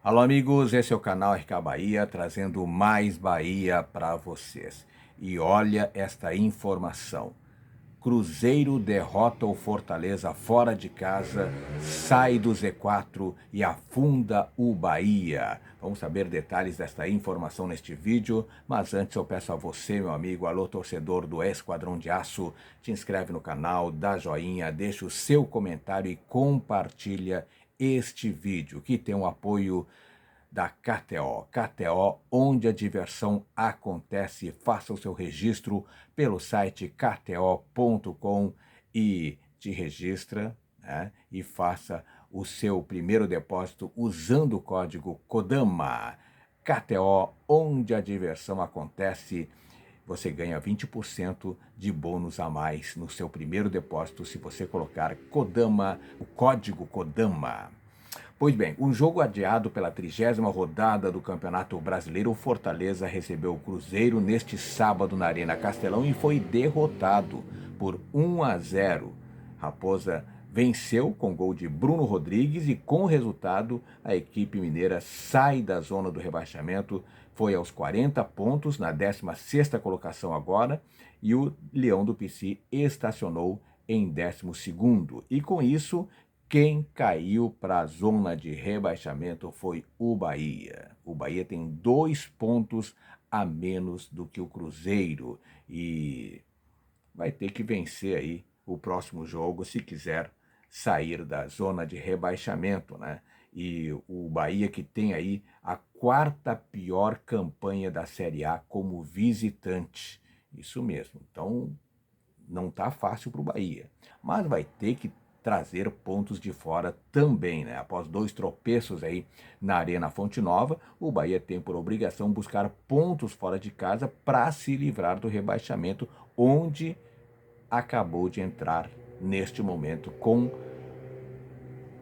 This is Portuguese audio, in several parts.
Alô amigos, esse é o canal RK Bahia, trazendo mais Bahia para vocês. E olha esta informação. Cruzeiro derrota o Fortaleza fora de casa, sai do Z4 e afunda o Bahia. Vamos saber detalhes desta informação neste vídeo, mas antes eu peço a você, meu amigo, alô torcedor do Esquadrão de Aço, te inscreve no canal, dá joinha, deixa o seu comentário e compartilha este vídeo, que tem o apoio da KTO. KTO, onde a diversão acontece. Faça o seu registro pelo site kto.com e te registra, né? E faça o seu primeiro depósito usando o código KODAMA. KTO, onde a diversão acontece. Você ganha 20% de bônus a mais no seu primeiro depósito se você colocar KODAMA, o código KODAMA. Pois bem, um jogo adiado pela 30ª rodada do Campeonato Brasileiro, o Fortaleza recebeu o Cruzeiro neste sábado na Arena Castelão e foi derrotado por 1-0. Raposa venceu com gol de Bruno Rodrigues e com o resultado a equipe mineira sai da zona do rebaixamento, foi aos 40 pontos na 16ª colocação agora e o Leão do Pici estacionou em 12º. E com isso, quem caiu para a zona de rebaixamento foi o Bahia. O Bahia tem 2 pontos a menos do que o Cruzeiro e vai ter que vencer aí o próximo jogo se quiser sair da zona de rebaixamento, né? E o Bahia que tem aí a 4ª pior campanha da Série A como visitante. Isso mesmo. Então não tá fácil para o Bahia, mas vai ter que trazer pontos de fora também, né? Após 2 tropeços aí na Arena Fonte Nova, o Bahia tem por obrigação buscar pontos fora de casa para se livrar do rebaixamento, onde acabou de entrar neste momento com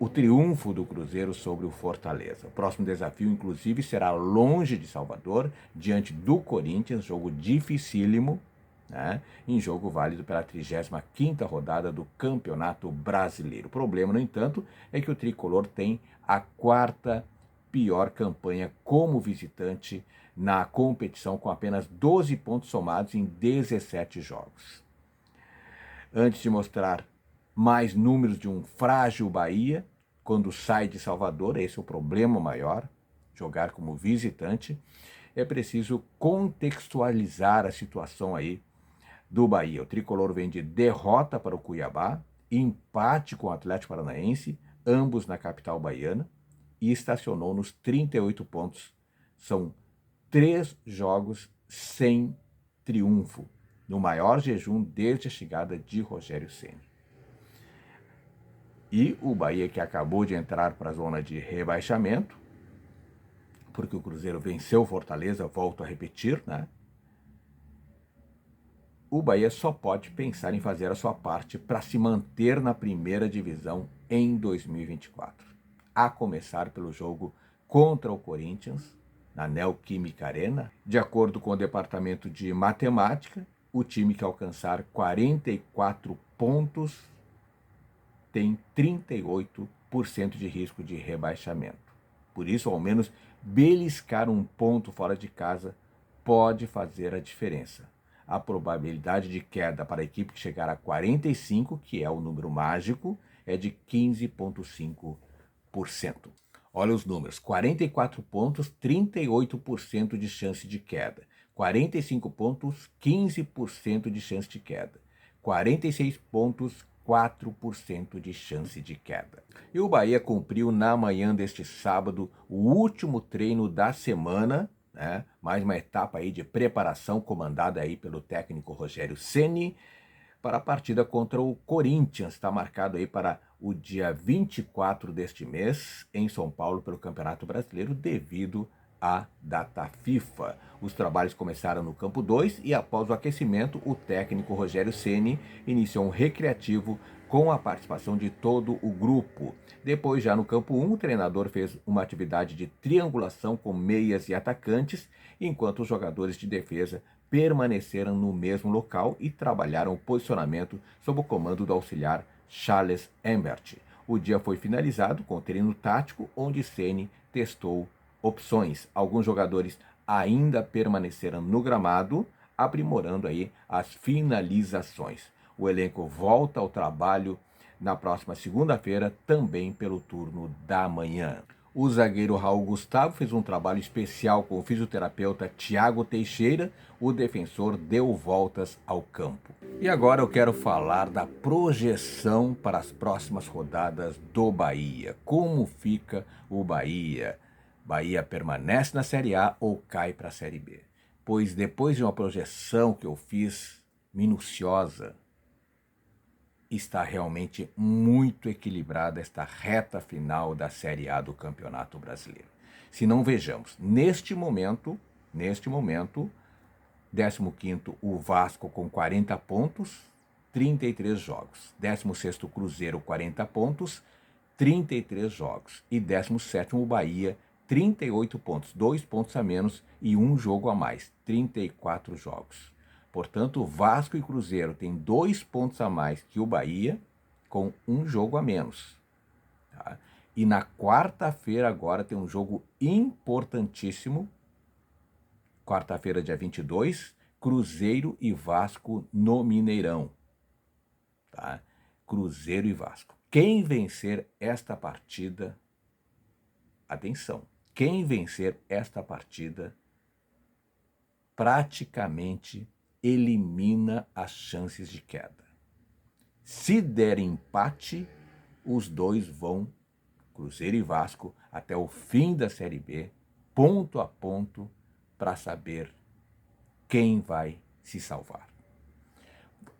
o triunfo do Cruzeiro sobre o Fortaleza. O próximo desafio, inclusive, será longe de Salvador, diante do Corinthians, jogo dificílimo, né, em jogo válido pela 35ª rodada do Campeonato Brasileiro. O problema, no entanto, é que o Tricolor tem a 4ª pior campanha como visitante na competição, com apenas 12 pontos somados em 17 jogos. Antes de mostrar mais números de um frágil Bahia, quando sai de Salvador, esse é o problema maior, jogar como visitante, é preciso contextualizar a situação aí do Bahia. O Tricolor vem de derrota para o Cuiabá, empate com o Atlético Paranaense, ambos na capital baiana, e estacionou nos 38 pontos. São 3 jogos sem triunfo, no maior jejum desde a chegada de Rogério Ceni. E o Bahia, que acabou de entrar para a zona de rebaixamento, porque o Cruzeiro venceu o Fortaleza, volto a repetir, né? O Bahia só pode pensar em fazer a sua parte para se manter na primeira divisão em 2024. A começar pelo jogo contra o Corinthians, na Neoquímica Arena. De acordo com o Departamento de Matemática, o time que alcançar 44 pontos tem 38% de risco de rebaixamento. Por isso, ao menos, beliscar um ponto fora de casa pode fazer a diferença. A probabilidade de queda para a equipe que chegar a 45, que é o número mágico, é de 15,5%. Olha os números: 44 pontos, 38% de chance de queda. 45 pontos, 15% de chance de queda. 46 pontos, 4% de chance de queda. E o Bahia cumpriu na manhã deste sábado o último treino da semana, né? Mais uma etapa aí de preparação comandada aí pelo técnico Rogério Ceni para a partida contra o Corinthians. Está marcado aí para o dia 24 deste mês em São Paulo pelo Campeonato Brasileiro devido à data FIFA. Os trabalhos começaram no campo 2 e após o aquecimento, o técnico Rogério Ceni iniciou um recreativo com a participação de todo o grupo. Depois, já no campo 1, o treinador fez uma atividade de triangulação com meias e atacantes, enquanto os jogadores de defesa permaneceram no mesmo local e trabalharam o posicionamento sob o comando do auxiliar Charles Embert. O dia foi finalizado com o treino tático, onde Ceni testou opções. Alguns jogadores ainda permaneceram no gramado, aprimorando aí as finalizações. O elenco volta ao trabalho na próxima segunda-feira, também pelo turno da manhã. O zagueiro Raul Gustavo fez um trabalho especial com o fisioterapeuta Thiago Teixeira. O defensor deu voltas ao campo. E agora eu quero falar da projeção para as próximas rodadas do Bahia. Como fica o Bahia? Bahia permanece na Série A ou cai para a Série B? Pois depois de uma projeção que eu fiz minuciosa, está realmente muito equilibrada esta reta final da Série A do Campeonato Brasileiro. Se não vejamos, neste momento, 15º o Vasco com 40 pontos, 33 jogos. 16º Cruzeiro, 40 pontos, 33 jogos. E 17º o Bahia, 38 pontos, 2 pontos a menos e um jogo a mais, 34 jogos. Portanto, Vasco e Cruzeiro têm 2 pontos a mais que o Bahia, com um jogo a menos. Tá? E na quarta-feira agora tem um jogo importantíssimo. Quarta-feira, dia 22, Cruzeiro e Vasco no Mineirão. Tá? Cruzeiro e Vasco. Quem vencer esta partida, atenção, quem vencer esta partida praticamente elimina as chances de queda. Se der empate, os dois vão, Cruzeiro e Vasco, até o fim da Série B, ponto a ponto, para saber quem vai se salvar.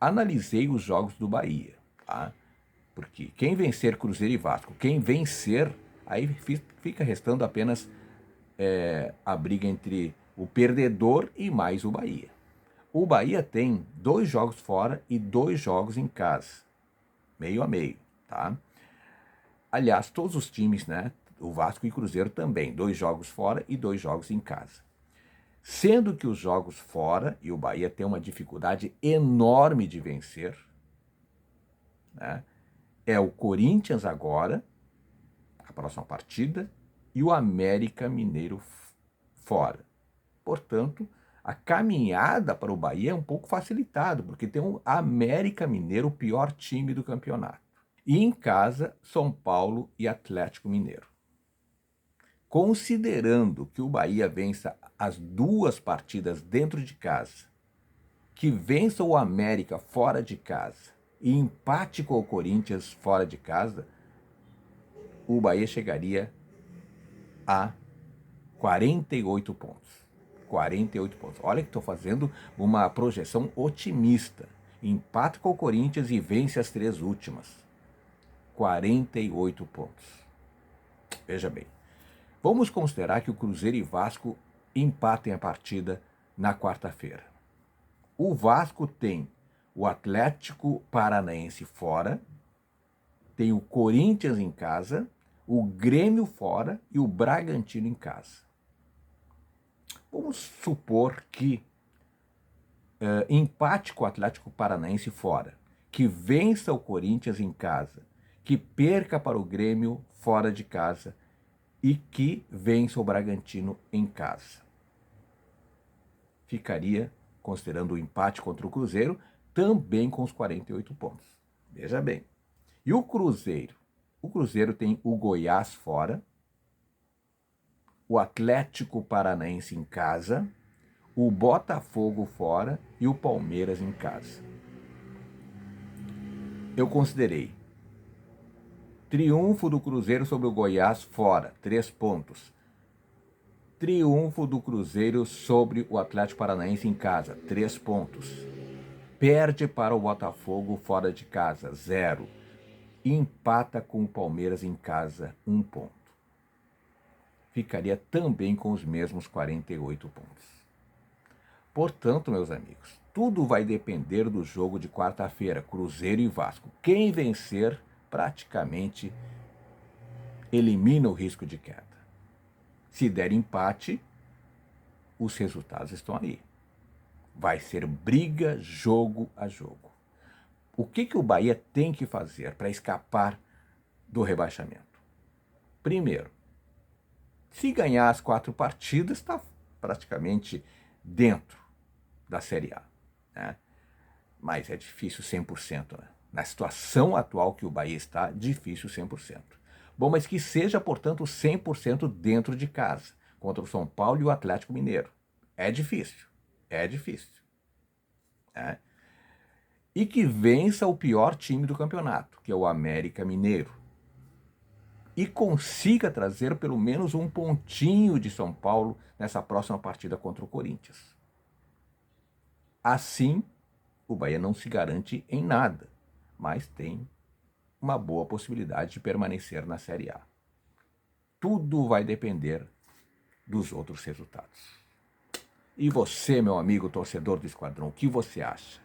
Analisei os jogos do Bahia, tá? Porque quem vencer Cruzeiro e Vasco, quem vencer, aí fica restando apenas a briga entre o perdedor e mais o Bahia. O Bahia tem 2 jogos fora e 2 jogos em casa, meio a meio, tá? Aliás, todos os times, né? O Vasco e Cruzeiro também, 2 jogos fora e 2 jogos em casa. Sendo que os jogos fora, e o Bahia tem uma dificuldade enorme de vencer, né? É o Corinthians agora, a próxima partida, e o América Mineiro fora. Portanto, a caminhada para o Bahia é um pouco facilitada, porque tem o América Mineiro, o pior time do campeonato. E em casa, São Paulo e Atlético Mineiro. Considerando que o Bahia vença as 2 partidas dentro de casa, que vença o América fora de casa e empate com o Corinthians fora de casa, o Bahia chegaria a 48 pontos. 48 pontos. Olha que estou fazendo uma projeção otimista. Empata com o Corinthians e vence as 3 últimas. 48 pontos. Veja bem. Vamos considerar que o Cruzeiro e Vasco empatem a partida na quarta-feira. O Vasco tem o Atlético Paranaense fora, tem o Corinthians em casa, o Grêmio fora e o Bragantino em casa. Vamos supor que empate com o Atlético Paranaense fora, que vença o Corinthians em casa, que perca para o Grêmio fora de casa e que vença o Bragantino em casa. Ficaria, considerando o empate contra o Cruzeiro, também com os 48 pontos. Veja bem. E o Cruzeiro? O Cruzeiro tem o Goiás fora, o Atlético Paranaense em casa, o Botafogo fora e o Palmeiras em casa. Eu considerei triunfo do Cruzeiro sobre o Goiás fora, 3 pontos. Triunfo do Cruzeiro sobre o Atlético Paranaense em casa, 3 pontos. Perde para o Botafogo fora de casa, 0. Empata com o Palmeiras em casa, 1 ponto. Ficaria também com os mesmos 48 pontos. Portanto, meus amigos, tudo vai depender do jogo de quarta-feira, Cruzeiro e Vasco. Quem vencer praticamente elimina o risco de queda. Se der empate, os resultados estão aí. Vai ser briga jogo a jogo. O que o Bahia tem que fazer para escapar do rebaixamento? Primeiro, Se ganhar as 4 partidas, está praticamente dentro da Série A, né? Mas é difícil 100%, né? Na situação atual que o Bahia está, difícil 100%. Bom, mas que seja, portanto, 100% dentro de casa, contra o São Paulo e o Atlético Mineiro. É difícil, né? E que vença o pior time do campeonato, que é o América Mineiro. E consiga trazer pelo menos um pontinho de São Paulo nessa próxima partida contra o Corinthians. Assim, o Bahia não se garante em nada, mas tem uma boa possibilidade de permanecer na Série A. Tudo vai depender dos outros resultados. E você, meu amigo torcedor do Esquadrão, o que você acha?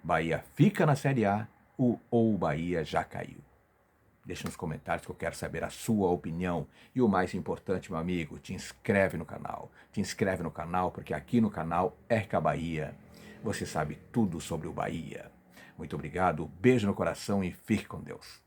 Bahia fica na Série A ou o Bahia já caiu? Deixa nos comentários que eu quero saber a sua opinião. E o mais importante, meu amigo, te inscreve no canal. Te inscreve no canal, porque aqui no canal RK Bahia você sabe tudo sobre o Bahia. Muito obrigado, beijo no coração e fique com Deus.